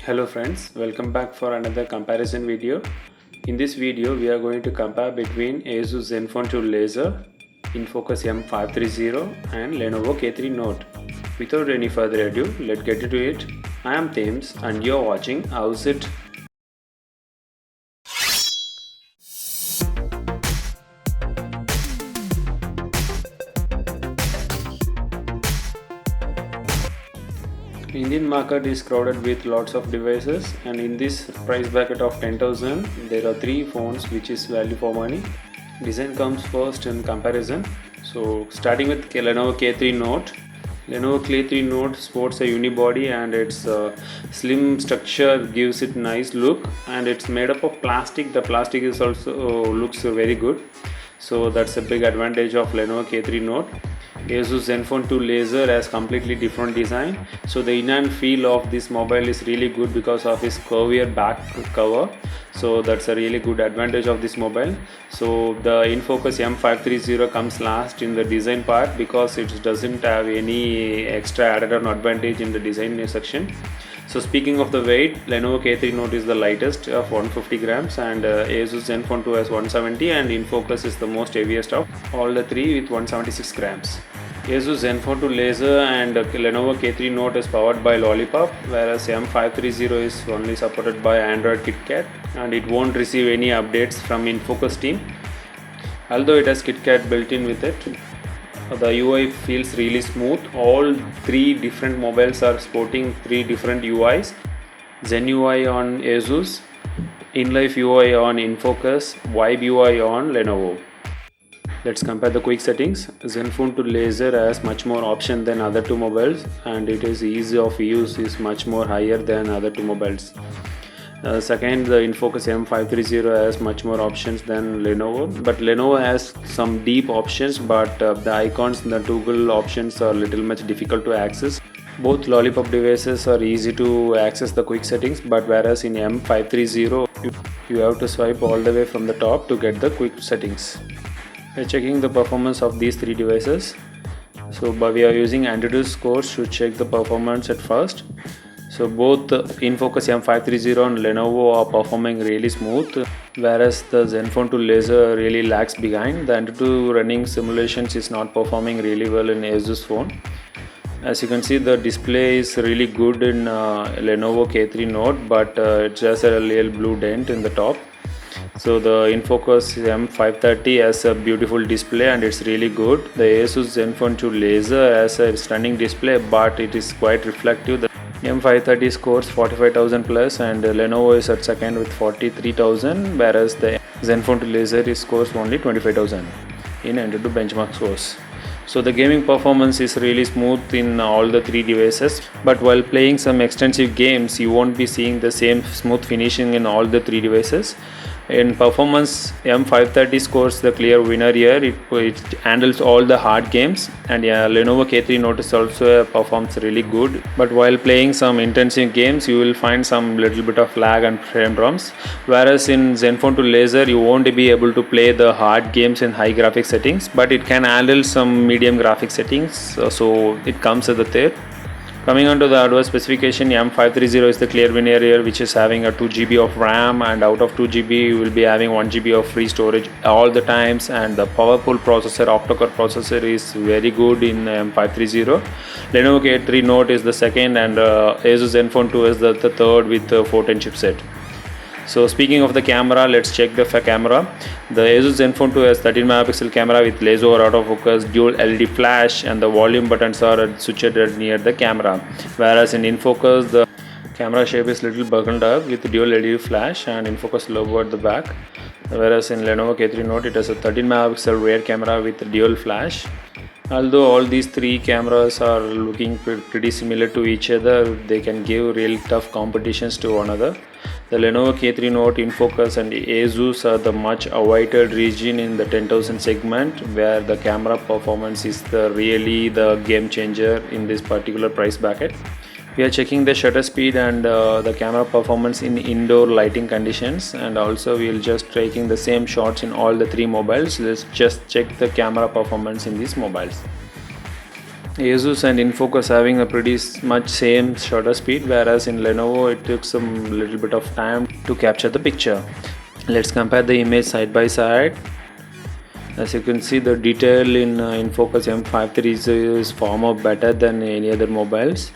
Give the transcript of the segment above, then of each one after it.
Hello friends, welcome back for another comparison video. In this video we are going to compare between Asus Zenfone 2 Laser, InFocus M530 and Lenovo K3 Note. Without any further ado, let's get into it. I am Thames and you are watching HowiSiT. Indian market is crowded with lots of devices, and in this price bracket of 10,000 there are three phones which is value for money. Design comes first in comparison. So starting with Lenovo K3 Note. Lenovo K3 Note sports a unibody and its slim structure gives it nice look, and it's made up of plastic. The plastic is also looks very good, so that's a big advantage of Lenovo K3 Note. Asus Zenfone 2 Laser has completely different design, so the in and feel of this mobile is really good because of its curvier back cover, so that's a really good advantage of this mobile. So the InFocus M530 comes last in the design part because it doesn't have any extra added on advantage in the design section. So speaking of the weight, Lenovo K3 Note is the lightest of 150 grams and Asus Zenfone 2 has 170, and InFocus is the most heaviest of all the three with 176 grams. Asus Zenfone 2 Laser and Lenovo K3 Note is powered by Lollipop, whereas M530 is only supported by Android KitKat, and it won't receive any updates from InFocus team. Although it has KitKat built in with it, the UI feels really smooth. All three different mobiles are sporting three different UIs. Zen UI on Asus, InLife UI on InFocus, Vibe UI on Lenovo. Let's compare the quick settings. Zenfone 2 Laser has much more option than other two mobiles, and it is ease of use is much more higher than other two mobiles. Second, the InFocus M530 has much more options than Lenovo, but Lenovo has some deep options, but the icons and the toggle options are little much difficult to access. Both Lollipop devices are easy to access the quick settings, but whereas in M530 you have to swipe all the way from the top to get the quick settings. We're checking the performance of these three devices. So we are using AnTuTu scores to check the performance at first. So both InFocus M530 and Lenovo are performing really smooth, whereas the Zenfone 2 Laser really lags behind. The AnTuTu running simulations is not performing really well in Asus phone. As you can see, the display is really good in Lenovo K3 Note, but it has a little blue dent in the top. So the InFocus M530 has a beautiful display and it's really good. The Asus Zenfone 2 Laser has a stunning display, but it is quite reflective. The M530 scores 45,000 plus and Lenovo is at second with 43,000, whereas the Zenfone 2 Laser scores only 25,000 in AnTuTu benchmark scores. So the gaming performance is really smooth in all the three devices, but while playing some extensive games you won't be seeing the same smooth finishing in all the three devices. In performance, M530 scores the clear winner here. It handles all the hard games, and Lenovo K3 Note is also performs really good, but while playing some intensive games you will find some little bit of lag and frame drops, whereas in Zenfone 2 Laser you won't be able to play the hard games in high graphic settings, but it can handle some medium graphic settings, so it comes at the third. Coming on to the hardware specification, M530 is the clear winner here, which is having a 2 GB of RAM, and out of 2 GB you will be having 1 GB of free storage all the times, and the powerful processor, octa-core processor is very good in M530. Lenovo K3 Note is the second, and Asus Zenfone 2 is the third with the 410 chipset. So speaking of the camera, let's check the camera. The Asus Zenfone 2 has 13 megapixel camera with laser autofocus, dual LED flash, and the volume buttons are situated near the camera. Whereas in InFocus, the camera shape is little buckled up with dual LED flash and InFocus logo at the back. Whereas in Lenovo K3 Note, it has a 13 megapixel rear camera with dual flash. Although all these three cameras are looking pretty similar to each other, they can give real tough competitions to one another. The Lenovo K3 Note, InFocus and Asus are the much awaited region in the 10,000 segment, where the camera performance is really the game changer in this particular price bracket. We are checking the shutter speed and the camera performance in indoor lighting conditions, and also we will just taking the same shots in all the three mobiles. Let's just check the camera performance in these mobiles. Asus and InFocus having a pretty much same shutter speed, whereas in Lenovo it took some little bit of time to capture the picture. Let's compare the image side by side. As you can see, the detail in InFocus M530 is far more better than any other mobiles.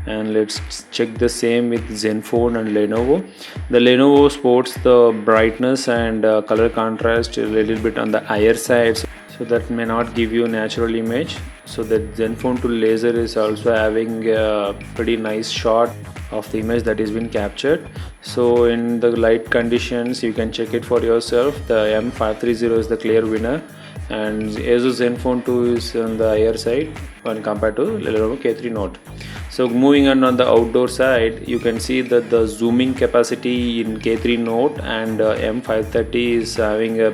And let's check the same with Zenfone and Lenovo. The Lenovo sports the brightness and color contrast a little bit on the higher side, so that may not give you natural image. So that Zenfone to laser is also having a pretty nice shot of the image that is been captured. So in the light conditions you can check it for yourself. The M530 is the clear winner, and Asus Zenfone 2 is on the higher side when compared to Lenovo K3 Note. So moving on the outdoor side, you can see that the zooming capacity in K3 Note and M530 is having a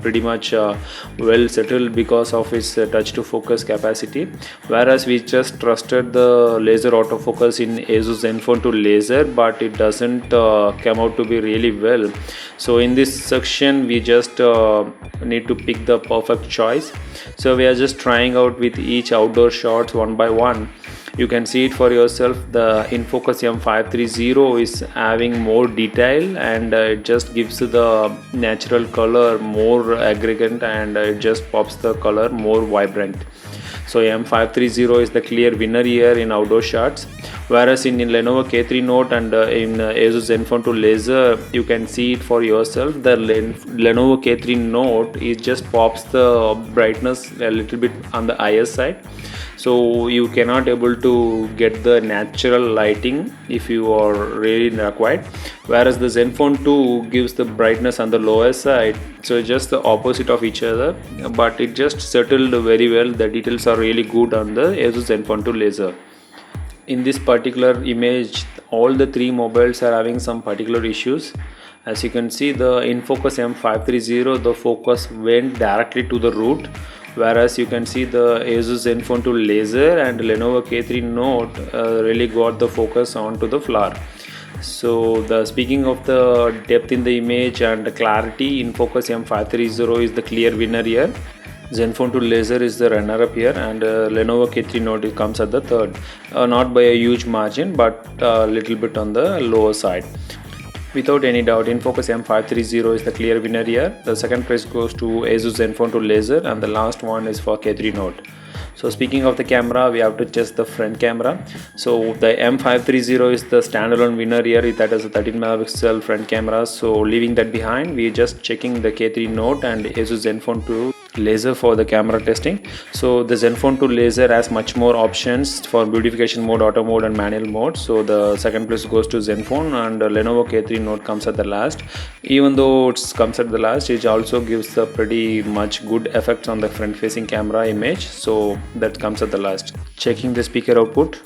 pretty much well settled because of its touch to focus capacity, whereas we just trusted the laser autofocus in Asus Zenfone to laser, but it doesn't come out to be really well. So in this section we just need to pick the perfect choice. So we are just trying out with each outdoor shots one by one. You can see it for yourself. The InFocus M530 is having more detail, and it just gives the natural color more aggregate, and it just pops the color more vibrant. So M530 is the clear winner here in outdoor shots, whereas in Lenovo K3 Note and in Asus Zenfone 2 laser, you can see it for yourself. The Lenovo K3 Note, it just pops the brightness a little bit on the higher side, so you cannot able to get the natural lighting if you are really required, whereas the Zenfone 2 gives the brightness on the lower side. So just the opposite of each other, but it just settled very well. The details are really good on the Asus Zenfone 2 laser. In this particular image, all the three mobiles are having some particular issues. As you can see, the InFocus M530, the focus went directly to the root, whereas you can see the Asus Zenfone 2 laser and Lenovo K3 Note really got the focus onto the flower. So the speaking of the depth in the image and clarity, InFocus M530 is the clear winner here. Zenfone 2 laser is the runner up here, and Lenovo K3 Note comes at the third, not by a huge margin, but a little bit on the lower side. Without any doubt, InFocus M530 is the clear winner here. The second place goes to Asus Zenfone 2 laser, and the last one is for K3 Note. So speaking of the camera, we have to test the front camera. So the M530 is the standalone winner here. That is a 13 megapixel front camera. So leaving that behind, we are just checking the K3 Note and Asus Zenfone 2 laser for the camera testing. So the Zenfone 2 laser has much more options for beautification mode, auto mode and manual mode. So the second place goes to Zenfone, and Lenovo K3 Note comes at the last. Even though it comes at the last, it also gives a pretty much good effects on the front facing camera image. So that comes at the last. Checking the speaker output.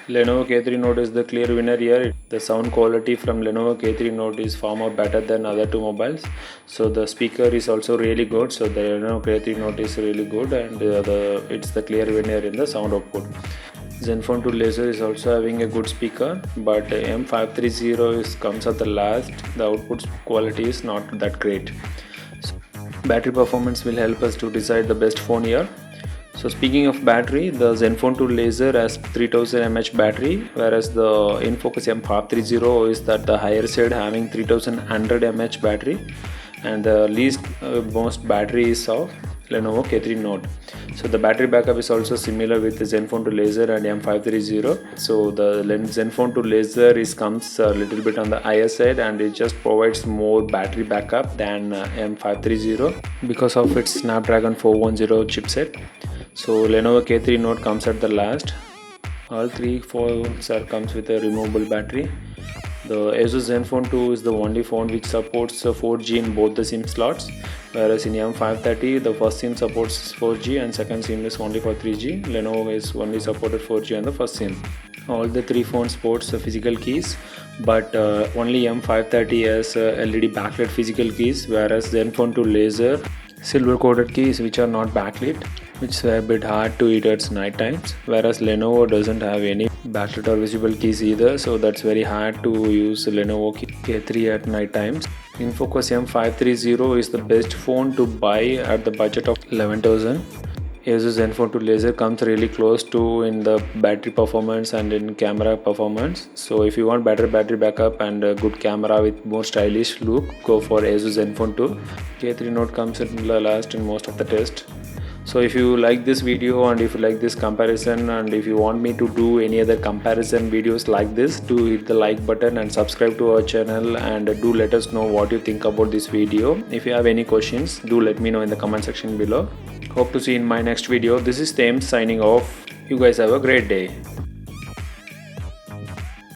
Lenovo K3 Note is the clear winner here. The sound quality from Lenovo K3 Note is far more better than other two mobiles. So the speaker is also really good. So the Lenovo K3 Note is really good, and it's the clear winner in the sound output. Zenfone 2 laser is also having a good speaker, but M530 comes at the last. The output quality is not that great. So battery performance will help us to decide the best phone here. So speaking of battery, the Zenfone 2 laser has 3000 mAh battery, whereas the InFocus M530 is at the higher side, having 3100 mAh battery, and the least most battery is of Lenovo K3 Note. So the battery backup is also similar with the Zenfone 2 laser and M530. So the Zenfone 2 laser comes a little bit on the higher side, and it just provides more battery backup than M530 because of its Snapdragon 410 chipset. So Lenovo K3 Note comes at the last. All three phones comes with a removable battery. The Asus Zenfone 2 is the only phone which supports 4G in both the SIM slots, whereas in M530 the first SIM supports 4G and second SIM is only for 3G. Lenovo is only supported 4G on the first SIM. All the three phones sports physical keys, but only M530 has LED backlit physical keys, whereas Zenfone 2 laser silver coated keys which are not backlit, which is a bit hard to read at night times, whereas Lenovo doesn't have any backlit or visible keys either, so that's very hard to use Lenovo K3 at night times. InFocus M530 is the best phone to buy at the budget of 11,000. Asus Zenfone 2 laser comes really close to in the battery performance and in camera performance. So if you want better battery backup and a good camera with more stylish look, go for Asus Zenfone 2. K3 Note comes in the last in most of the tests. So if you like this video and if you like this comparison and if you want me to do any other comparison videos like this, do hit the like button and subscribe to our channel, and do let us know what you think about this video. If you have any questions, do let me know in the comment section below. Hope to see you in my next video. This is Thames signing off. You guys have a great day.